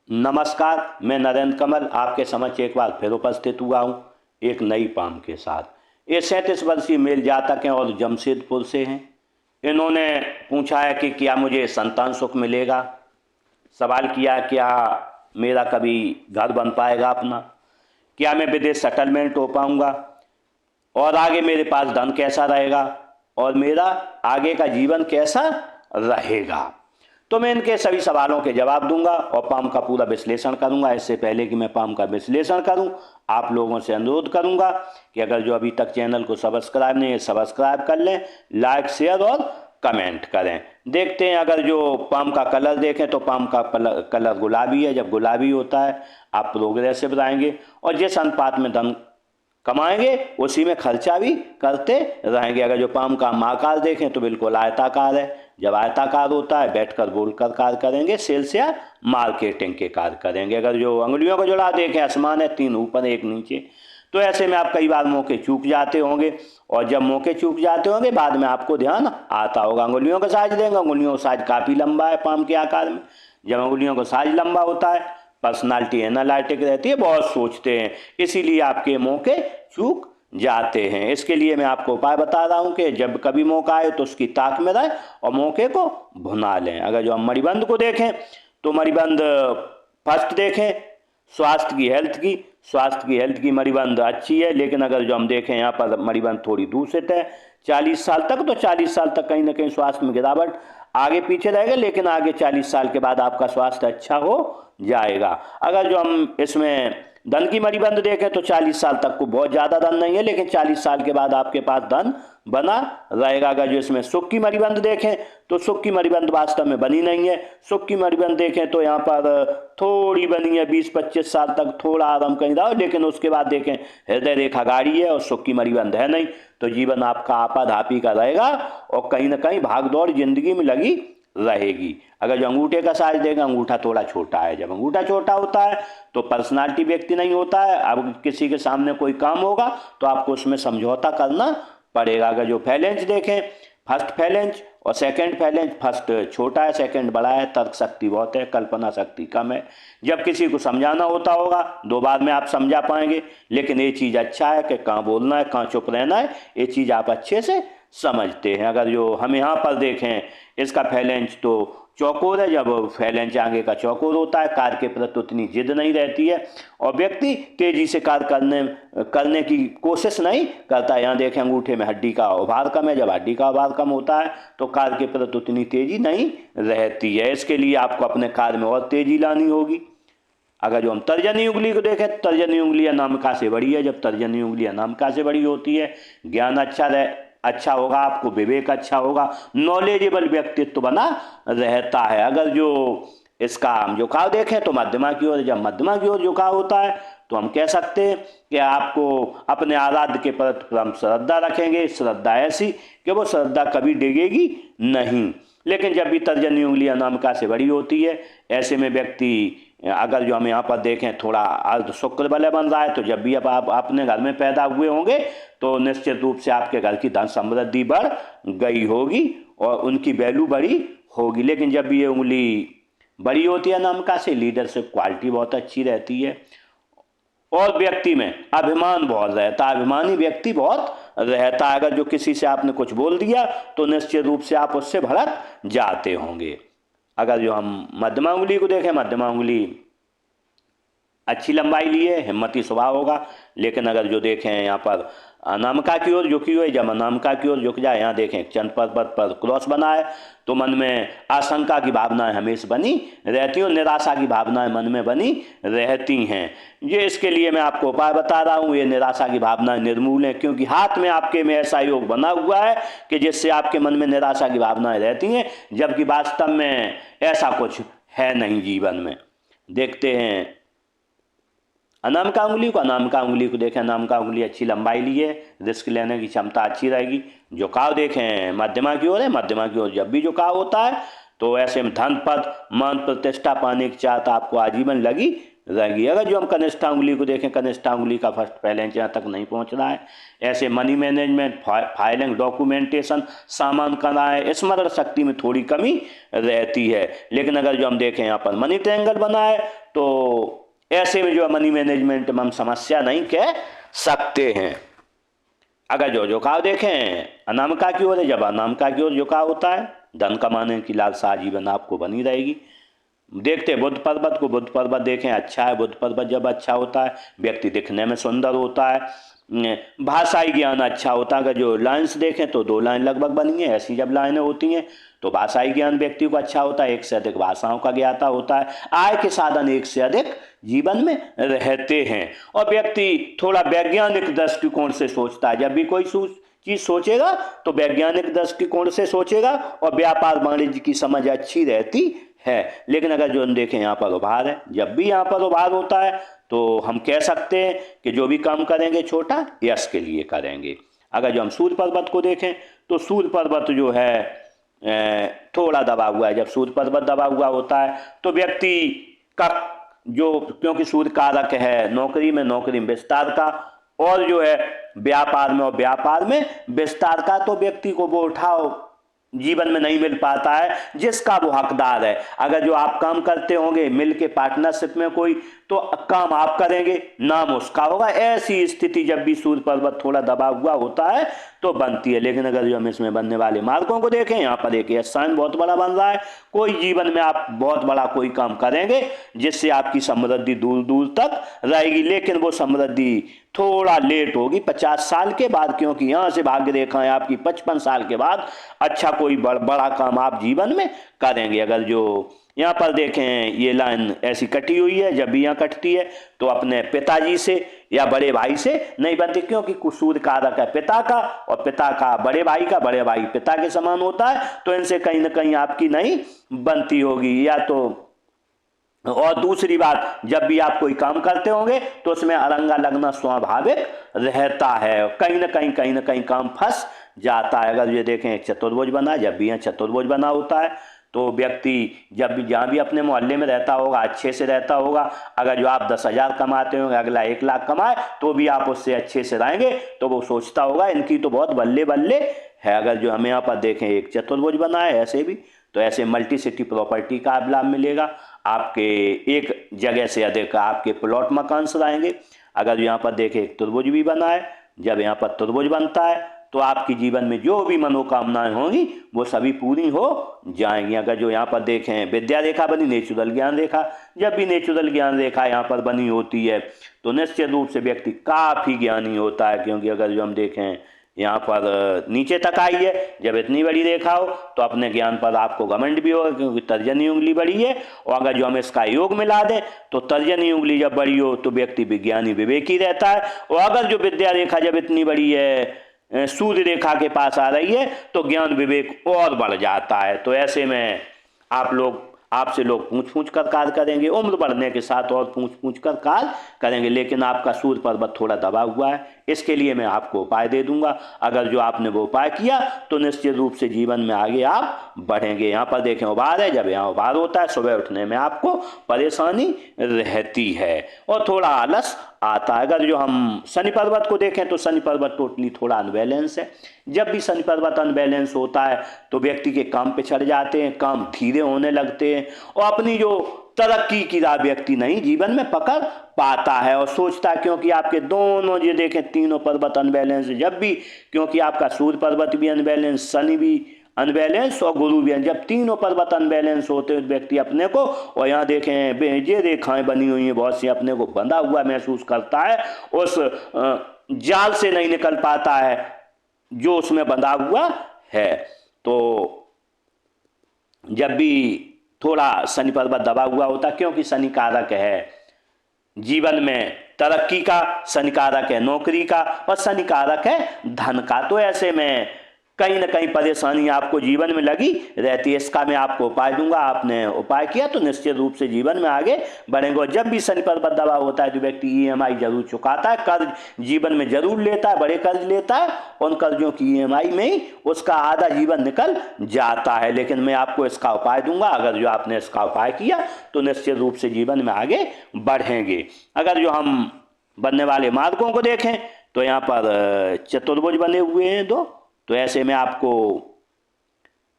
नमस्कार, मैं नरेंद्र कमल आपके समक्ष एक बार फिर उपस्थित हुआ हूँ एक नई पाम के साथ। ये 37 वर्षीय मेल जातक हैं और जमशेदपुर से हैं। इन्होंने पूछा है कि क्या मुझे संतान सुख मिलेगा। सवाल किया क्या मेरा कभी घर बन पाएगा अपना, क्या मैं विदेश सेटलमेंट हो पाऊंगा और आगे मेरे पास धन कैसा रहेगा और मेरा आगे का जीवन कैसा रहेगा। तो मैं इनके सभी सवालों के जवाब दूंगा और पाम का पूरा विश्लेषण करूंगा। इससे पहले कि मैं पाम का विश्लेषण करूं, आप लोगों से अनुरोध करूंगा कि अगर जो अभी तक चैनल को सब्सक्राइब नहीं है सब्सक्राइब कर लें, लाइक शेयर और कमेंट करें। देखते हैं, अगर जो पाम का कलर देखें तो पाम का कलर गुलाबी है। जब गुलाबी होता है आप प्रोग्रेसिव रहेंगे और जिस अनुपात में धन कमाएंगे उसी में खर्चा भी करते रहेंगे। अगर जो पाम का आकार देखें तो बिल्कुल आयताकार है। जब आयताकार होता है बैठकर बोलकर कार्य करेंगे, सेल्स या मार्केटिंग के कार्य करेंगे। अगर जो अंगुलियों का जुड़ा देखें आसमान है, 3 ऊपर 1 नीचे, तो ऐसे में आप कई बार मौके चूक जाते होंगे और जब मौके चूक जाते होंगे बाद में आपको ध्यान आता होगा। अंगुलियों का साइज देंगे, अंगुलियों का साइज काफ़ी लंबा है पाम के आकार में। जब अंगुलियों का साइज लंबा होता है पर्सनालिटी एनालिटिक रहती है, बहुत सोचते हैं, इसीलिए आपके मौके चूक जाते हैं। इसके लिए मैं आपको उपाय बता रहा हूं कि जब कभी मौका आए तो उसकी ताक में रहे और मौके को भुना लें। अगर जो हम मणिबंध को देखें तो मणिबंध फर्स्ट देखें स्वास्थ्य की हेल्थ की मणिबंध अच्छी है, लेकिन अगर जो हम देखें यहाँ पर मणिबंध थोड़ी दूषित है। 40 साल तक तो 40 साल तक कहीं ना कहीं स्वास्थ्य में गिरावट आगे पीछे रहेगा, लेकिन आगे 40 साल के बाद आपका स्वास्थ्य अच्छा हो जाएगा। अगर जो हम इसमें धन की मणिबंध देखें तो 40 साल तक को बहुत ज़्यादा धन नहीं है, लेकिन 40 साल के बाद आपके पास धन बना रहेगा। अगर जो इसमें सुख की मणिबंध देखें तो सुख की मणिबंध वास्तव में बनी नहीं है। सुख की मणिबंध देखें तो यहाँ पर थोड़ी बनी है, 20-25 साल तक थोड़ा आराम कहीं रहा, लेकिन उसके बाद देखें हृदय रेखा गाड़ी है और सुख की मणिबंध है नहीं, तो जीवन आपका आपाधापी का रहेगा और कहीं ना कहीं भागदौड़ जिंदगी में लगी रहेगी। अगर जो अंगूठे का साइज देगा, अंगूठा थोड़ा छोटा है। जब अंगूठा छोटा होता है तो पर्सनालिटी व्यक्ति नहीं होता है। अब किसी के सामने कोई काम होगा तो आपको उसमें समझौता करना पड़ेगा। अगर जो फैलेंज देखें, फर्स्ट फैलेंज और सेकंड फैलेंज, फर्स्ट छोटा है सेकंड बड़ा है, तर्क शक्ति बहुत है, कल्पना शक्ति कम है। जब किसी को समझाना होता होगा 2 बार में आप समझा पाएंगे, लेकिन ये चीज़ अच्छा है कि कहाँ बोलना है कहाँ चुप रहना है, ये चीज़ आप अच्छे से समझते हैं। अगर जो हम यहाँ पर देखें इसका फैलेंज तो चौकोर है। जब फैलेंज आगे का चौकोर होता है कार्य के प्रति उतनी जिद नहीं रहती है और व्यक्ति तेजी से कार्य करने की कोशिश नहीं करता। यहाँ देखें अंगूठे में हड्डी का उभार कम है। जब हड्डी का उभार कम होता है तो कार्य के प्रति उतनी तेजी नहीं रहती है। इसके लिए आपको अपने कार्य में और तेजी लानी होगी। अगर जो हम तर्जनी उंगली को देखें, तर्जनी उंगली अनामिका से बड़ी है। जब तर्जनी उंगली अनामिका से बड़ी होती है ज्ञान अच्छा होगा, आपको विवेक अच्छा होगा, नॉलेजेबल व्यक्तित्व बना रहता है। अगर जो इसका हम झुकाव देखें तो मध्यमा की ओर, जब मध्यमा की ओर झुकाव होता है तो हम कह सकते हैं कि आपको अपने आराध्य के प्रति हम श्रद्धा रखेंगे। श्रद्धा ऐसी कि वो श्रद्धा कभी डिगेगी नहीं। लेकिन जब भी तर्जनी उंगली अनामिका से बड़ी होती है ऐसे में व्यक्ति, अगर जो हम यहाँ पर देखें थोड़ा अर्ध शुक्र बलय बन रहा है, तो जब भी अब आप अपने घर में पैदा हुए होंगे तो निश्चित रूप से आपके घर की धन समृद्धि बढ़ गई होगी और उनकी वैल्यू बड़ी होगी। लेकिन जब भी ये उंगली बड़ी होती है अनामिका से, लीडरशिप क्वालिटी बहुत अच्छी रहती है और व्यक्ति में अभिमान बहुत रहता है, अभिमानी व्यक्ति बहुत रहता है। अगर जो किसी से आपने कुछ बोल दिया तो निश्चित रूप से आप उससे भड़क जाते होंगे। अगर जो हम मध्यमा उंगली को देखें, मध्यमा उंगली अच्छी लंबाई लिए हिम्मती स्वभाव होगा। लेकिन अगर जो देखें यहाँ पर अनामिका की ओर झुकी हुई, जब अनामिका की ओर झुक जाए, यहाँ देखें चंद्र पर्वत पर क्रॉस बना है, तो मन में आशंका की भावनाएं हमेशा बनी रहती हैं और निराशा की भावनाएं मन में बनी रहती हैं। ये इसके लिए मैं आपको उपाय बता रहा हूँ, ये निराशा की भावनाएं निर्मूल हैं, क्योंकि हाथ में आपके में ऐसा योग बना हुआ है कि जिससे आपके मन में निराशा की भावनाएं रहती हैं, जबकि वास्तव में ऐसा कुछ है नहीं जीवन में। देखते हैं अनामिका उंगली को देखें, अनामिका उंगली अच्छी लंबाई ली है, रिस्क लेने की क्षमता अच्छी रहेगी। झुकाव देखें मध्यमा की ओर है, मध्यमा की ओर जब भी झुकाव होता है तो ऐसे में धन पद मान प्रतिष्ठा पाने की चाहत आपको आजीवन लगी रहेगी। अगर जो हम कनिष्ठा उंगली को देखें, कनिष्ठा उंगली का फर्स्ट फैलेंज यहाँ तक नहीं पहुँच रहा है। ऐसे मनी मैनेजमेंट, फाइलिंग, डॉक्यूमेंटेशन, सामान कराए, स्मरण शक्ति में थोड़ी कमी रहती है। लेकिन अगर जो हम देखें यहाँ पर मनी ट्रायंगल बना है तो ऐसे में जो मनी मैनेजमेंट में हम समस्या नहीं कह सकते हैं। अगर जो झुकाव देखें अनामिका की ओर है, जब अनामिका की ओर झुकाव होता है धन कमाने की लालसा जीवन आपको बनी रहेगी। देखते हैं बुध पर्वत को, बुध पर्वत देखें अच्छा है, बुध पर्वत जब अच्छा होता है व्यक्ति दिखने में सुंदर होता है, भाषाई ज्ञान अच्छा होता है। अगर जो लाइन्स देखें तो 2 लाइन लगभग बनी है, ऐसी जब लाइनें होती हैं तो भाषाई ज्ञान व्यक्ति को अच्छा होता है, एक से अधिक भाषाओं का ज्ञाता होता है, आय के साधन एक से अधिक जीवन में रहते हैं, और व्यक्ति थोड़ा वैज्ञानिक दृष्टिकोण से सोचता है। जब भी कोई चीज सोचेगा तो वैज्ञानिक दृष्टिकोण से सोचेगा, और व्यापार वाणिज्य की समझ अच्छी रहती है। लेकिन अगर जो हम देखें यहाँ पर उभार है, जब भी यहाँ पर उभार होता है तो हम कह सकते हैं कि जो भी काम करेंगे छोटा यश के लिए करेंगे। अगर जो हम सूर्य पर्वत को देखें तो सूर्य पर्वत जो है थोड़ा दबा हुआ है। जब सूर्य पर्वत दबा हुआ होता है तो व्यक्ति का जो, क्योंकि सूर्य कारक है नौकरी में विस्तार का, और जो है व्यापार में, और व्यापार में विस्तार का, तो व्यक्ति को वो उठाव जीवन में नहीं मिल पाता है जिसका वो हकदार है। अगर जो आप काम करते होंगे मिल के पार्टनरशिप में कोई, तो काम आप करेंगे नाम उसका होगा। ऐसी स्थिति जब भी सूर्य पर्वत थोड़ा दबा हुआ होता है तो बनती है। लेकिन अगर जो हम इसमें बनने वाले मार्गों को देखें, यहाँ पर एक यश साइन बहुत बड़ा बन रहा है। कोई जीवन में आप बहुत बड़ा कोई काम करेंगे जिससे आपकी समृद्धि दूर दूर तक रहेगी, लेकिन वो समृद्धि थोड़ा लेट होगी 50 साल के बाद, क्योंकि यहाँ से भाग्य रेखाएं आपकी 55 साल के बाद अच्छा कोई बड़ा काम आप जीवन में करेंगे। अगर जो यहाँ पर देखें ये लाइन ऐसी कटी हुई है, जब भी यहाँ कटती है तो अपने पिताजी से या बड़े भाई से नहीं बनती, क्योंकि सूर्य कारक है पिता का, और पिता का बड़े भाई का, बड़े भाई पिता के समान होता है, तो इनसे कहीं ना कहीं आपकी नहीं बनती होगी। या तो, और दूसरी बात, जब भी आप कोई काम करते होंगे तो उसमें अरंगा लगना स्वाभाविक रहता है, कहीं ना कहीं काम फंस जाता है। अगर ये देखें चतुर्भुज बना, जब भी यहाँ चतुर्भुज बना होता है तो व्यक्ति जब भी जहाँ भी अपने मोहल्ले में रहता होगा अच्छे से रहता होगा। अगर जो आप 10,000 कमाते होंगे, अगला 1 लाख कमाए तो भी आप उससे अच्छे से रहेंगे, तो वो सोचता होगा इनकी तो बहुत बल्ले बल्ले है। अगर जो हमें यहाँ पर देखें एक चतुर्भुज बना है ऐसे भी, तो ऐसे मल्टी सिटी प्रॉपर्टी का लाभ मिलेगा। आपके एक जगह से अधिक आपके प्लॉट मकान से रहेंगे। अगर यहाँ पर देखें एक त्रिभुज भी बना है, जब यहाँ पर त्रिभुज बनता है तो आपके जीवन में जो भी मनोकामनाएं होंगी वो सभी पूरी हो जाएंगी। अगर जो यहाँ पर देखें विद्या रेखा बनी, नेचुरल ज्ञान रेखा, जब भी नेचुरल ज्ञान रेखा यहाँ पर बनी होती है तो निश्चित रूप से व्यक्ति काफ़ी ज्ञानी होता है। क्योंकि अगर जो हम देखें यहाँ पर नीचे तक आई है, जब इतनी बड़ी रेखा हो तो अपने ज्ञान पर आपको घमंड भी होगा, क्योंकि तर्जनी उंगली बड़ी है। और अगर जो हम इसका योग मिला दें तो तर्जनी उंगली जब बड़ी हो तो व्यक्ति विज्ञानी विवेकी रहता है। और अगर जो विद्या रेखा जब इतनी बड़ी है, सूर्य रेखा के पास आ रही है, तो ज्ञान विवेक और बढ़ जाता है। तो ऐसे में आपसे लोग पूछ पूछ कर कार्य करेंगे, उम्र बढ़ने के साथ और पूछ पूछ कर कार्य करेंगे। लेकिन आपका सूर्य पर्वत थोड़ा दबा हुआ है, इसके लिए मैं आपको उपाय दे दूंगा। अगर जो आपने वो उपाय किया तो निश्चित रूप से जीवन में आगे आप बढ़ेंगे। यहाँ पर देखें उभार है, जब यहाँ उभार होता है सुबह उठने में आपको परेशानी रहती है और थोड़ा आलस आता है। अगर जो हम शनि पर्वत को देखें तो शनि पर्वत टोटली थोड़ा अनबैलेंस है। जब भी शनि पर्वत अनबैलेंस होता है तो व्यक्ति के काम पे चढ़ जाते हैं, काम धीरे होने लगते हैं, और अपनी जो तरक्की की राह व्यक्ति नहीं जीवन में पकड़ पाता है और सोचता है। क्योंकि आपके दोनों ये देखें तीनों पर्वत अनबैलेंस, जब भी, क्योंकि आपका सूर्य पर्वत भी अनबैलेंस, शनि भी अनबैलेंस और गुरु भी, जब तीनों पर्वत अनबैलेंस होते हैं व्यक्ति अपने को, और यहाँ देखें ये रेखाएं बनी हुई हैं बहुत सी, अपने को बंधा हुआ महसूस करता है, उस जाल से नहीं निकल पाता है जो उसमें बंधा हुआ है। तो जब भी थोड़ा शनि पर्वत दबा हुआ होता, क्योंकि शनि कारक है जीवन में तरक्की का, शनि कारक है नौकरी का, और शनि कारक है धन का, तो ऐसे में कहीं ना कहीं परेशानी आपको जीवन में लगी रहती है। इसका मैं आपको उपाय दूंगा, आपने उपाय किया तो निश्चित रूप से जीवन में आगे बढ़ेंगे। और जब भी शनि पर्वत दबा होता है तो व्यक्ति ईएमआई जरूर चुकाता है, कर्ज जीवन में जरूर लेता है, बड़े कर्ज लेता है, उन कर्जों की ईएमआई में ही उसका आधा जीवन निकल जाता है। लेकिन मैं आपको इसका उपाय दूंगा, अगर जो आपने इसका उपाय किया तो निश्चित रूप से जीवन में आगे बढ़ेंगे। अगर जो हम बनने वाले मार्गों को देखें तो यहाँ पर चतुर्भुज बने हुए हैं 2, तो ऐसे में आपको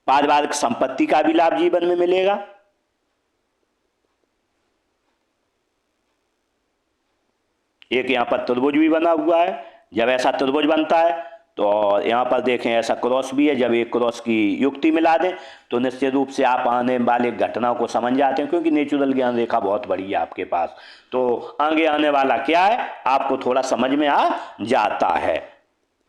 पारिवारिक संपत्ति का भी लाभ जीवन में मिलेगा। एक यहाँ पर त्रिभुज भी बना हुआ है। जब ऐसा त्रिभुज बनता है तो यहाँ पर देखें ऐसा क्रॉस भी है। जब एक क्रॉस की युक्ति मिला दें तो निश्चित रूप से आप आने वाले घटनाओं को समझ जाते हैं, क्योंकि नेचुरल ज्ञान रेखा बहुत बड़ी है आपके पास। तो आगे आने वाला क्या है आपको थोड़ा समझ में आ जाता है।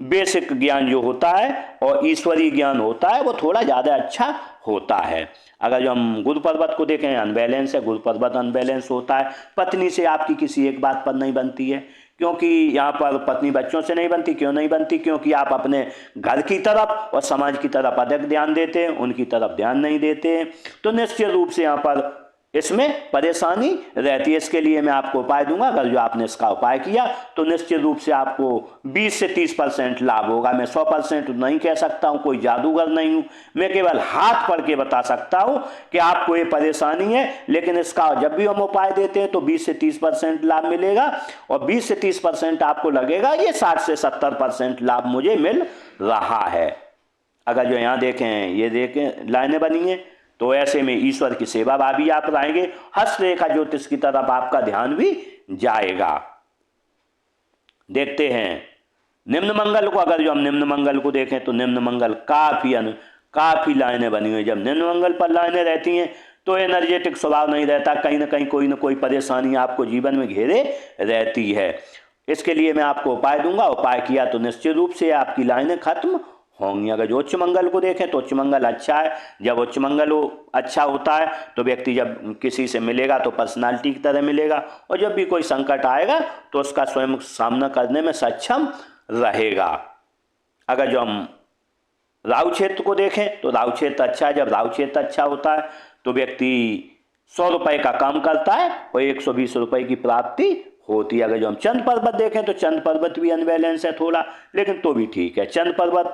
बेसिक ज्ञान जो होता है और ईश्वरीय ज्ञान होता है वो थोड़ा ज़्यादा अच्छा होता है। अगर जो हम गुरु पर्वत को देखें, अनबैलेंस है, गुरु पर्वत अनबैलेंस होता है। पत्नी से आपकी किसी एक बात पर नहीं बनती है, क्योंकि यहाँ पर पत्नी बच्चों से नहीं बनती। क्यों नहीं बनती? क्योंकि आप अपने घर की तरफ और समाज की तरफ अधिक ध्यान देते हैं, उनकी तरफ ध्यान नहीं देते हैं। तो निश्चित रूप से यहाँ पर इसमें परेशानी रहती है। इसके लिए मैं आपको उपाय दूंगा। अगर जो आपने इसका उपाय किया तो निश्चित रूप से आपको 20 से 30% लाभ होगा। मैं 100% नहीं कह सकता हूँ, कोई जादूगर नहीं हूँ। मैं केवल हाथ पढ़ के बता सकता हूँ कि आपको ये परेशानी है, लेकिन इसका जब भी हम उपाय देते हैं तो 20 से 30% लाभ मिलेगा, और 20 से 30% आपको लगेगा ये 60 से 70% लाभ मुझे मिल रहा है। अगर जो यहाँ देखें, ये देखें लाइनें बनी हैं, तो ऐसे में ईश्वर की सेवा भावी आप रहेंगे। हस्तरेखा ज्योतिष की तरफ आपका ध्यान भी जाएगा। देखते हैं निम्न मंगल को। अगर जो हम निम्न मंगल को देखें तो निम्न मंगल काफी लाइनें बनी हुई। जब निम्न मंगल पर लाइनें रहती हैं तो एनर्जेटिक स्वभाव नहीं रहता, कहीं ना कोई परेशानी आपको जीवन में घेरे रहती है। इसके लिए मैं आपको उपाय दूंगा। उपाय किया तो निश्चित रूप से आपकी लाइनें खत्म होंगी। अगर जो उच्च मंगल को देखें तो उच्च मंगल अच्छा है। जब उच्च मंगल अच्छा होता है तो व्यक्ति जब किसी से मिलेगा तो पर्सनालिटी की तरह मिलेगा, और जब भी कोई संकट आएगा तो उसका स्वयं सामना करने में सक्षम रहेगा। अगर जो हम राहु क्षेत्र को देखें तो राहु क्षेत्र अच्छा है। जब राहु क्षेत्र अच्छा होता है तो व्यक्ति 100 रुपये का काम करता है और 120 रुपये की प्राप्ति होती है। अगर जो हम चंद्र पर्वत देखें तो चंद्र पर्वत भी अनबैलेंस है थोड़ा, लेकिन तो भी ठीक है। चंद्र पर्वत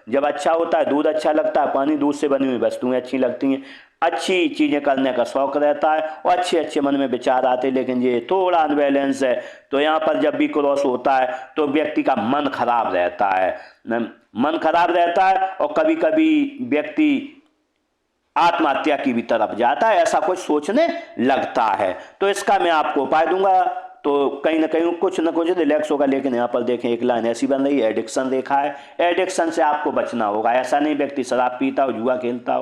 जब अच्छा होता है, दूध अच्छा लगता है, पानी, दूध से बनी हुई वस्तुएं अच्छी लगती हैं, अच्छी चीज़ें करने का शौक रहता है और अच्छे मन में विचार आते हैं। लेकिन ये थोड़ा अनबैलेंस है, तो यहाँ पर जब भी क्रॉस होता है तो व्यक्ति का मन खराब रहता है, मन खराब रहता है, और कभी कभी व्यक्ति आत्महत्या की भी तरफ जाता है, ऐसा कुछ सोचने लगता है। तो इसका मैं आपको उपाय दूंगा तो कहीं ना कुछ रिलैक्स होगा। लेकिन यहाँ पर देखें एक लाइन ऐसी बन रही है, एडिक्शन देखा है। एडिक्शन से आपको बचना होगा। ऐसा नहीं व्यक्ति शराब पीता हो, जुआ खेलता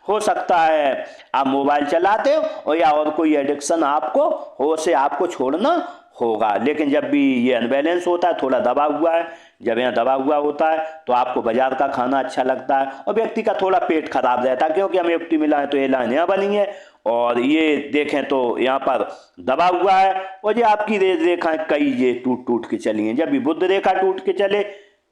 हो सकता है आप मोबाइल चलाते हो और या और कोई एडिक्शन आपको हो, से आपको छोड़ना होगा। लेकिन जब भी ये अनबैलेंस होता है, थोड़ा दबा हुआ है, जब यहाँ दबा हुआ होता है तो आपको बाजार का खाना अच्छा लगता है और व्यक्ति का थोड़ा पेट खराब रहता है, क्योंकि हम युक्ति मिला है तो ये लाइन यहाँ बनी है। और ये देखें तो यहाँ पर दबा हुआ है, और ये आपकी रेखाएं कई ये टूट के चली हैं। जब भी बुध रेखा टूट के चले,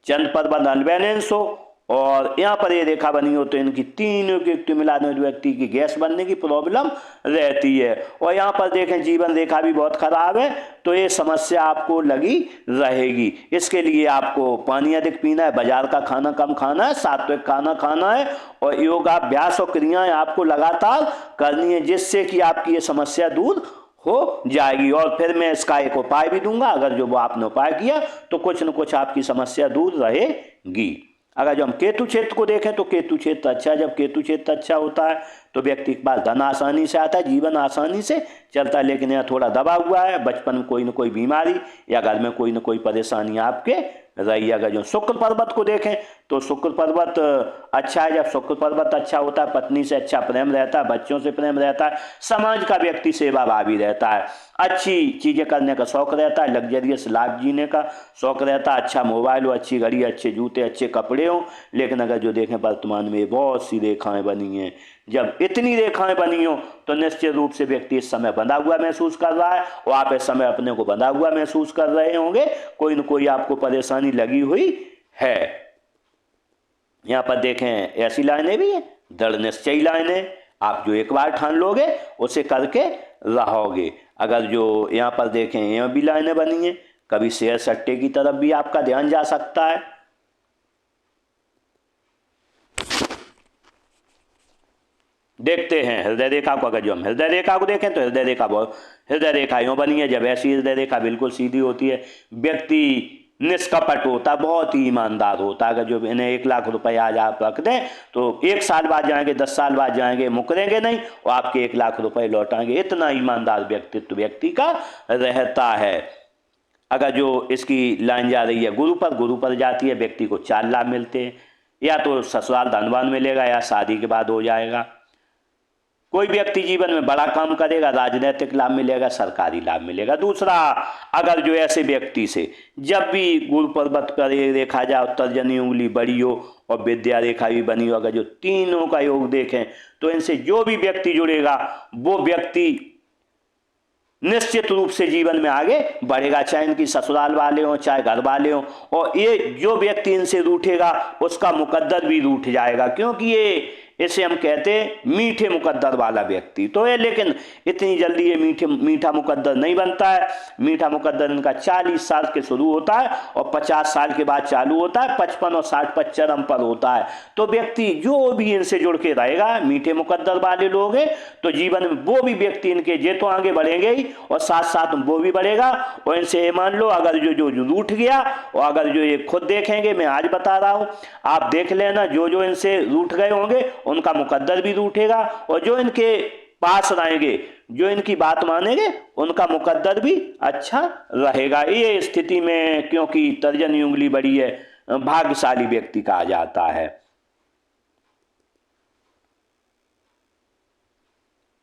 चंद्र पर्वत अनबैलेंस हो और यहाँ पर ये रेखा बनी हो, तो इनकी तीनों की युक्ति मिला दें तो व्यक्ति की गैस बनने की प्रॉब्लम रहती है। और यहाँ पर देखें जीवन रेखा भी बहुत खराब है, तो ये समस्या आपको लगी रहेगी। इसके लिए आपको पानी अधिक पीना है, बाजार का खाना कम खाना है, सात्विक खाना खाना है, और योगाभ्यास और क्रियाएं आपको लगातार करनी है, जिससे कि आपकी ये समस्या दूर हो जाएगी। और फिर मैं इसका एक उपाय भी दूंगा। अगर जो वो आपने उपाय किया तो कुछ न कुछ आपकी समस्या दूर रहेगी। अगर जो हम केतु क्षेत्र को देखें तो केतु क्षेत्र अच्छा है। जब केतु क्षेत्र अच्छा होता है तो व्यक्ति के पास धन आसानी से आता है, जीवन आसानी से चलता है। लेकिन यहाँ थोड़ा दबा हुआ है, बचपन में कोई न कोई बीमारी या घर में कोई न कोई परेशानी आपके रही। अगर जो शुक्र पर्वत को देखें तो शुक्र पर्वत अच्छा है। जब शुक्र पर्वत अच्छा होता है, पत्नी से अच्छा प्रेम रहता है, बच्चों से प्रेम रहता है, समाज का व्यक्ति सेवा भावी रहता है, अच्छी चीज़ें करने का शौक रहता है, लग्जरियस लाइफ जीने का शौक रहता है, अच्छा मोबाइल हो, अच्छी घड़ी, अच्छे जूते, अच्छे कपड़े हों। लेकिन अगर जो देखें वर्तमान में बहुत सी रेखाएं बनी हैं, जब इतनी रेखाएं बनी हो तो निश्चित रूप से व्यक्ति इस समय बंधा हुआ महसूस कर रहा है, और आप इस समय अपने को बंधा हुआ महसूस कर रहे होंगे। कोई न कोई आपको परेशानी लगी हुई है। यहाँ पर देखें ऐसी लाइनें भी हैं, दृढ़ निश्चयी लाइनें। आप जो एक बार ठान लोगे उसे करके रहोगे। अगर जो यहाँ पर देखें यहाँ भी लाइनें बनी हैं, कभी शेयर सट्टे की तरफ भी आपका ध्यान जा सकता है। देखते हैं हृदय रेखा को। अगर जो हम हृदय रेखा को देखें तो हृदय रेखा यूं बनी है। जब ऐसी हृदय रेखा बिल्कुल सीधी होती है, व्यक्ति निष्कपट होता है, बहुत ही ईमानदार होता है। अगर जो इन्हें 1 लाख रुपए आज आप रख दें तो 1 साल बाद जाएंगे, 10 साल बाद जाएंगे, मुकरेंगे नहीं और आपके 1 लाख रुपए लौटाएंगे। इतना ईमानदार व्यक्तित्व व्यक्ति का रहता है। अगर जो इसकी लाइन जा रही है गुरु पर जाती है, व्यक्ति को 4 लाभ मिलते हैं, या तो ससुराल धनवान मिलेगा या शादी के बाद हो जाएगा। कोई व्यक्ति जीवन में बड़ा काम करेगा, राजनीतिक लाभ मिलेगा, सरकारी लाभ मिलेगा। दूसरा, अगर जो ऐसे व्यक्ति से जब भी गुरु पर्वत पर देखा जाए, तर्जनी उंगली बड़ी हो और विद्या रेखा भी बनी हो, अगर जो तीनों का योग देखें तो इनसे जो भी व्यक्ति जुड़ेगा वो व्यक्ति निश्चित रूप से जीवन में आगे बढ़ेगा, चाहे इनकी ससुराल वाले हों चाहे घर वाले हों। और ये जो व्यक्ति इनसे रूठेगा उसका मुकद्दर भी रूठ जाएगा, क्योंकि ये इसे हम कहते हैं मीठे मुकद्दर वाला व्यक्ति तो है। लेकिन इतनी जल्दी ये मीठा मुकद्दर नहीं बनता है। मीठा मुकद्दर इनका 40 साल के शुरू होता है और 50 साल के बाद चालू होता है, 55 और 60 पर चरम पर होता है। तो व्यक्ति जो भी इनसे जुड़ के रहेगा, मीठे मुकद्दर वाले लोग हैं, तो जीवन में वो भी व्यक्ति इनके जे तो आगे बढ़ेंगे ही और साथ साथ वो भी बढ़ेगा। और इनसे ये मान लो, अगर जो रूठ गया, और अगर जो ये खुद देखेंगे, मैं आज बता रहा हूँ, आप देख लेना, जो इनसे रूठ गए होंगे उनका मुकद्दर भी रूठेगा, और जो इनके पास रहेंगे, जो इनकी बात मानेंगे, उनका मुकद्दर भी अच्छा रहेगा। ये स्थिति में, क्योंकि तर्जनी उंगली बड़ी है, भाग्यशाली व्यक्ति कहा जाता है।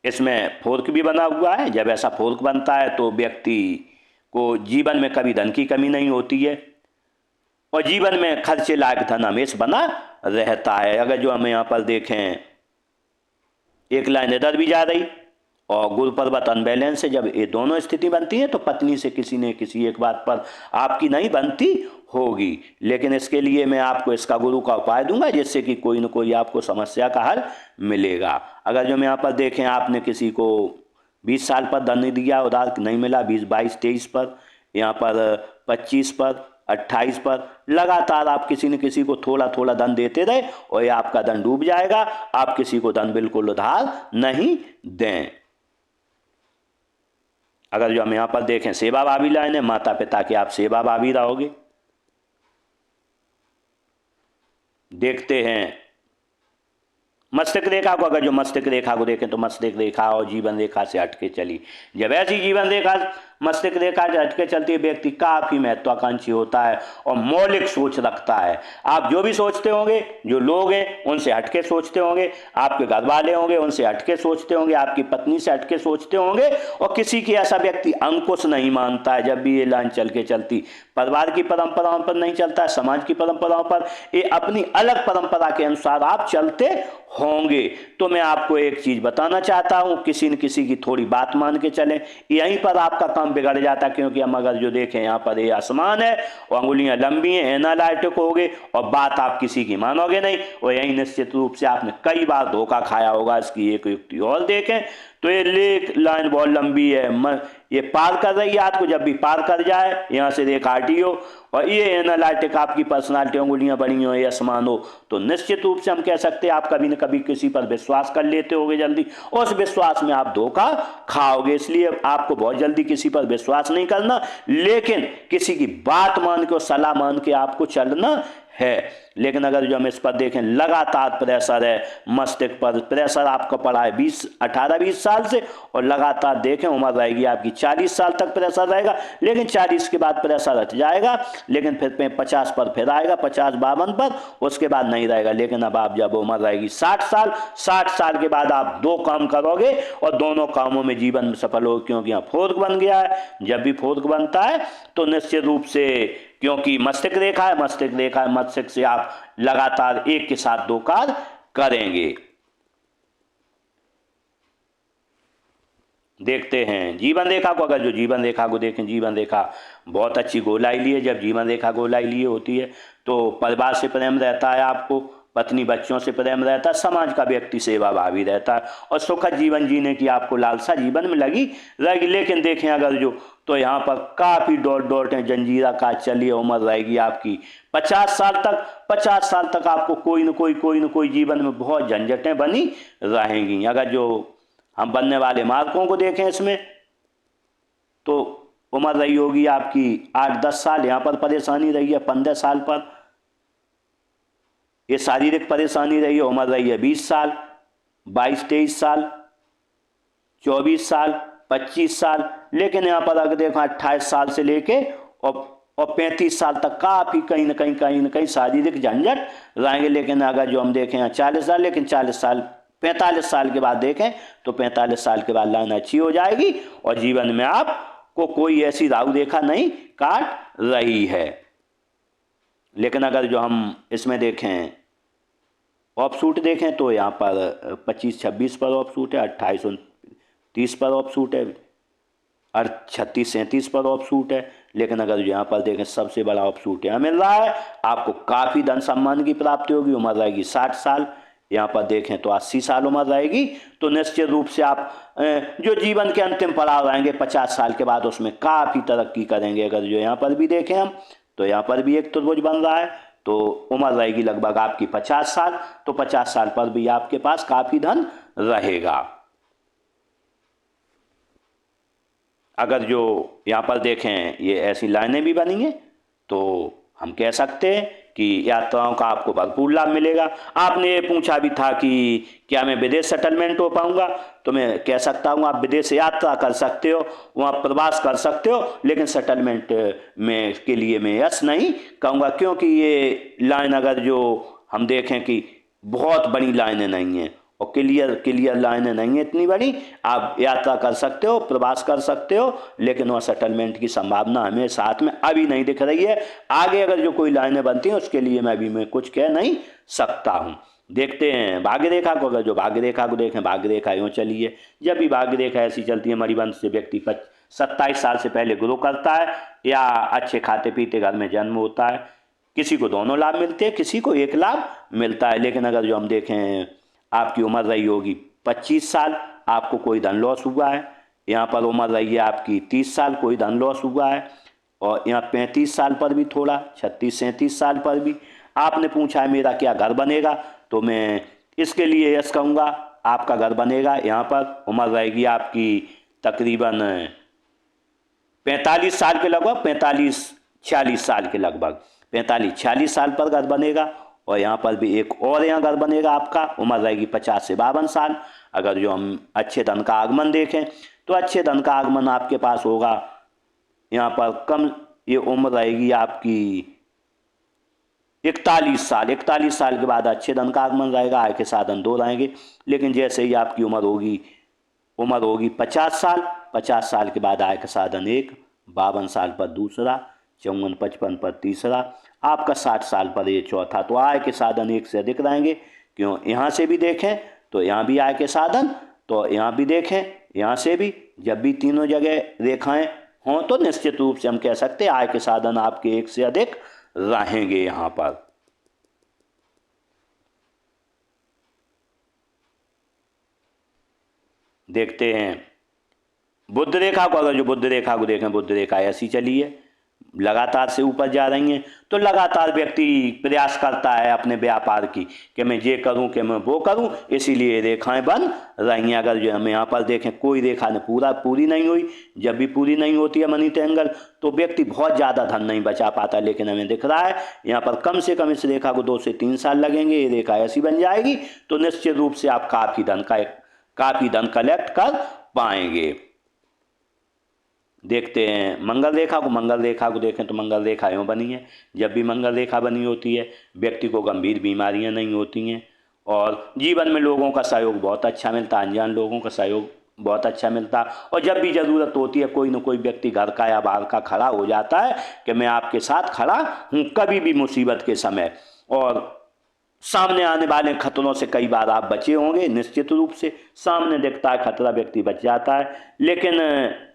इसमें फोर्क भी बना हुआ है। जब ऐसा फोर्क बनता है तो व्यक्ति को जीवन में कभी धन की कमी नहीं होती है और जीवन में खर्चे लायक धन हमेशा बना रहता है। अगर जो हम यहाँ पर देखें, एक लाइन इधर भी जा रही और गुरु पर्वत अनबैलेंस है, जब ये दोनों स्थिति बनती है तो पत्नी से किसी न किसी एक बात पर आपकी नहीं बनती होगी। लेकिन इसके लिए मैं आपको इसका गुरु का उपाय दूंगा, जिससे कि कोई न कोई आपको समस्या का हल मिलेगा। अगर जो हम यहाँ पर देखें, आपने किसी को 20 साल पर धन नहीं दिया, उधार नहीं मिला, 20, 22, 23 पर, यहाँ पर 25 पर, 28 पर, लगातार आप किसी न किसी को थोड़ा थोड़ा धन देते रहे और ये आपका धन डूब जाएगा। आप किसी को धन बिल्कुल उधार नहीं दें। अगर जो हम यहाँ पर देखें, सेवा भावी लाइन है, माता पिता के आप सेवा भावी रहोगे। देखते हैं मस्तिष्क रेखा को। अगर जो मस्तिष्क रेखा को देखें तो मस्तिष्क रेखा और जीवन रेखा से हटके चली। जब ऐसी जीवन रेखा मस्तिष्क रेखा से हटके चलती है, व्यक्ति काफी महत्वाकांक्षी होता है और मौलिक सोच रखता है। आप जो भी सोचते होंगे, जो लोग हैं उनसे हटके सोचते होंगे, आपके घर वाले होंगे उनसे हटके सोचते होंगे, आपकी पत्नी से हटके सोचते होंगे, और किसी की ऐसा व्यक्ति अंकुश नहीं मानता है। जब भी ये लाइन चल के चलती, परिवार की परंपराओं पर नहीं चलता है, समाज की परंपराओं पर, ये अपनी अलग परंपरा के अनुसार आप चलते होंगे। तो मैं आपको एक चीज बताना चाहता हूं, किसी न किसी की थोड़ी बात मान के चलें, यहीं पर आपका काम बिगड़ जाता है। क्योंकि हम अगर जो देखें, यहाँ पर ये आसमान है और अंगुलियां लंबी हैं, एनालिटिक होगे और बात आप किसी की मानोगे नहीं, और यही निश्चित रूप से आपने कई बार धोखा खाया होगा। इसकी एक युक्ति और देखें तो ये लेक लाइन बहुत लंबी है, ये पार कर रही है आपको। जब भी पार कर जाए, यहाँ से रेखा हटी हो और ये एनालिटिक आपकी पर्सनालिटी, अंगुलियां बनी हो, ये आसमान हो, तो निश्चित रूप से हम कह सकते हैं आप कभी न कभी किसी पर विश्वास कर लेते होगे जल्दी, और उस विश्वास में आप धोखा खाओगे। इसलिए आपको बहुत जल्दी किसी पर विश्वास नहीं करना, लेकिन किसी की बात मान के और सलाह मान के आपको चलना है। लेकिन अगर जो हम इस पर देखें, लगातार प्रेशर है मस्तिष्क पर, प्रेशर आपका पड़ा है 18-20 साल से, और लगातार देखें उम्र रहेगी आपकी 40 साल तक प्रेशर रहेगा। लेकिन 40 के बाद प्रेशर हट जाएगा, लेकिन फिर 50 पर फिर आएगा, 50-52 पर, उसके बाद नहीं रहेगा। लेकिन अब आप जब उम्र रहेगी 60 साल, 60 साल के बाद आप 2 काम करोगे और दोनों कामों में जीवन में सफल हो, क्योंकि यहाँ फोर्क बन गया है। जब भी फोर्क बनता है तो निश्चित रूप से, क्योंकि मस्तिष्क रेखा है, मस्तिष्क रेखा है, मस्तिष्क से आप लगातार एक के साथ 2 कार्य करेंगे। देखते हैं जीवन रेखा को। अगर जो जीवन रेखा को देखें, जीवन रेखा बहुत अच्छी गोलाई लिए। जब जीवन रेखा गोलाई लिए होती है तो परिवार से प्रेम रहता है, आपको पत्नी बच्चों से प्रेम रहता है, समाज का व्यक्ति सेवा भावी रहता है, और सुखद जीवन जीने की आपको लालसा जीवन में लगी रहेगी। लेकिन देखें अगर जो, तो यहाँ पर काफी डॉट है, जंजीरा का चलिए उम्र रहेगी आपकी 50 साल तक। 50 साल तक आपको कोई न कोई जीवन में बहुत झंझटें बनी रहेंगी। अगर जो हम बनने वाले मार्कों को देखें इसमें, तो उम्र रही होगी आपकी 8-10 साल, यहाँ पर परेशानी रही है 15 साल पर, ये शारीरिक परेशानी रही है, उम्र रही है 20 साल, 22-23 साल, 24 साल, 25 साल। लेकिन यहाँ पर अगर देखो 28 साल से लेके और 35 साल तक काफ़ी कहीं ना कहीं शारीरिक झंझट रहेंगे। लेकिन अगर जो हम देखें 40 साल, लेकिन 45 साल के बाद देखें तो 45 साल के बाद लाइन अच्छी हो जाएगी और जीवन में आपको कोई ऐसी राहु रेखा नहीं काट रही है। लेकिन अगर जो हम इसमें देखें ऑफ सूट देखें तो यहाँ पर 25-26 पर ऑफ सूट है, 28-29 पर ऑफ सूट है और 36-37 पर ऑफ सूट है। लेकिन अगर यहाँ पर देखें सबसे बड़ा ऑफ सूट यहाँ मिल रहा है, आपको काफ़ी धन सम्मान की प्राप्ति होगी। उम्र रहेगी 60 साल, यहाँ पर देखें तो 80 साल उम्र रहेगी। तो निश्चित रूप से आप जो जीवन के अंतिम पड़ाव रहेंगे 50 साल के बाद, उसमें काफ़ी तरक्की करेंगे। अगर जो यहाँ पर भी देखें हम तो यहाँ पर भी एक त्रिभुज बन रहा है, तो उम्र रहेगी लगभग आपकी 50 साल, तो 50 साल पर भी आपके पास काफ़ी धन रहेगा। अगर जो यहाँ पर देखें ये ऐसी लाइनें भी बनी हैं तो हम कह सकते हैं कि यात्राओं का आपको भरपूर लाभ मिलेगा। आपने ये पूछा भी था कि क्या मैं विदेश सेटलमेंट हो पाऊंगा, तो मैं कह सकता हूँ आप विदेश यात्रा कर सकते हो, वहाँ प्रवास कर सकते हो, लेकिन सेटलमेंट में के लिए मैं यस नहीं कहूँगा, क्योंकि ये लाइन अगर जो हम देखें कि बहुत बड़ी लाइनें नहीं हैं और क्लियर लाइनें नहीं है इतनी बड़ी। आप यात्रा कर सकते हो, प्रवास कर सकते हो, लेकिन वह सेटलमेंट की संभावना हमें साथ में अभी नहीं दिख रही है। आगे अगर जो कोई लाइनें बनती हैं उसके लिए मैं कुछ कह नहीं सकता हूँ। देखते हैं भाग्य रेखा को। अगर जो भाग्य रेखा को देखें, भाग्य रेखा यूँ चली है। जब भी भाग्य रेखा ऐसी चलती है मणिबंध से व्यक्ति 27 साल से पहले ग्रो करता है या अच्छे खाते पीते घर में जन्म होता है। किसी को दोनों लाभ मिलते हैं, किसी को एक लाभ मिलता है। लेकिन अगर जो हम देखें आपकी उम्र रही होगी 25 साल, आपको कोई धन लॉस हुआ है। यहाँ पर उम्र रही है आपकी 30 साल, कोई धन लॉस हुआ है। और यहाँ 35 साल पर भी थोड़ा, 36-37 साल पर भी। आपने पूछा है मेरा क्या घर बनेगा, तो मैं इसके लिए यस कहूँगा, आपका घर बनेगा। यहाँ पर उम्र रहेगी आपकी तकरीबन 45 साल के लगभग, 45-46 साल के लगभग, 45-46 साल पर घर बनेगा। और यहाँ पर भी एक और यहाँ घर बनेगा आपका, उम्र रहेगी 50 से 52 साल। अगर जो हम अच्छे धन का आगमन देखें तो अच्छे धन का आगमन आपके पास होगा। यहाँ पर कम ये उम्र रहेगी आपकी 41 साल। 41 साल के बाद अच्छे धन का आगमन रहेगा, आय के साधन 2 रहेंगे। लेकिन जैसे ही आपकी उम्र होगी 50 साल, 50 साल के बाद आय का साधन 1, 52 साल पर दूसरा, 54-55 पर तीसरा, आपका 60 साल पर ये चौथा। तो आय के साधन 1 से अधिक रहेंगे। क्यों, यहाँ से भी देखें तो यहाँ भी आय के साधन, तो यहाँ भी देखें यहाँ से भी, जब भी तीनों जगह रेखाएं हों तो निश्चित रूप से हम कह सकते हैं आय के साधन आपके 1 से अधिक रहेंगे। यहाँ पर देखते हैं बुध रेखा को। अगर जो बुध रेखा को देखें, बुध रेखा ऐसी चली है, लगातार से ऊपर जा रही हैं। तो लगातार व्यक्ति प्रयास करता है अपने व्यापार की कि मैं ये करूं कि मैं वो करूं, इसीलिए रेखाएं बन रही हैं। अगर जो हम यहाँ पर देखें कोई रेखा ने पूरी नहीं हुई, जब भी पूरी नहीं होती है मनी ट्रायंगल, तो व्यक्ति बहुत ज़्यादा धन नहीं बचा पाता। लेकिन हमें दिख रहा है यहाँ पर कम से कम इस रेखा को 2 से 3 साल लगेंगे, ये रेखा ऐसी बन जाएगी तो निश्चित रूप से आप काफ़ी धन कलेक्ट कर पाएंगे। देखते हैं मंगल रेखा को। मंगल रेखा को देखें तो मंगल रेखा यूँ बनी है। जब भी मंगल रेखा बनी होती है व्यक्ति को गंभीर बीमारियां नहीं होती हैं और जीवन में लोगों का सहयोग बहुत अच्छा मिलता है, अनजान लोगों का सहयोग बहुत अच्छा मिलता है। और जब भी ज़रूरत होती है कोई न कोई व्यक्ति घर का या बाहर का खड़ा हो जाता है कि मैं आपके साथ खड़ा हूँ कभी भी मुसीबत के समय। और सामने आने वाले खतरों से कई बार आप बचे होंगे, निश्चित रूप से सामने दिखता है खतरा व्यक्ति बच जाता है। लेकिन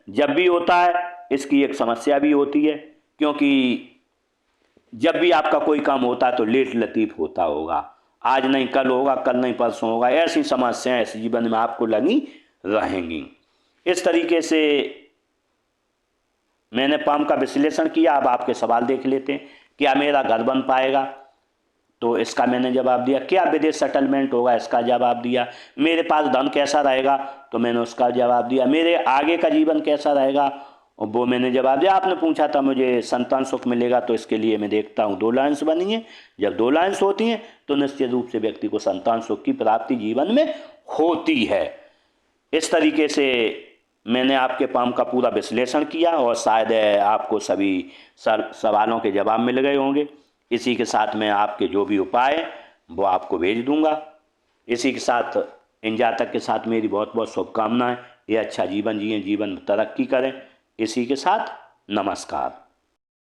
जब भी होता है इसकी एक समस्या भी होती है, क्योंकि जब भी आपका कोई काम होता है तो लेट लतीफ होता होगा, आज नहीं कल होगा, कल नहीं परसों होगा, ऐसी समस्याएं इस जीवन में आपको लगी रहेंगी। इस तरीके से मैंने पाम का विश्लेषण किया। अब आपके सवाल देख लेते हैं। क्या मेरा घर बन पाएगा, तो इसका मैंने जवाब दिया। क्या विदेश सेटलमेंट होगा, इसका जवाब दिया। मेरे पास धन कैसा रहेगा, तो मैंने उसका जवाब दिया। मेरे आगे का जीवन कैसा रहेगा, और वो मैंने जवाब दिया। आपने पूछा था मुझे संतान सुख मिलेगा, तो इसके लिए मैं देखता हूँ 2 लाइन्स बनी हैं। जब 2 लाइन्स होती हैं तो निश्चित रूप से व्यक्ति को संतान सुख की प्राप्ति जीवन में होती है। इस तरीके से मैंने आपके पाम का पूरा विश्लेषण किया और शायद आपको सभी सवालों के जवाब मिल गए होंगे। इसी के साथ मैं आपके जो भी उपाय हैं वो आपको भेज दूंगा। इसी के साथ इन जातक के साथ मेरी बहुत बहुत शुभकामनाएं। ये अच्छा जीवन जिएं, जीवन में तरक्की करें। इसी के साथ नमस्कार।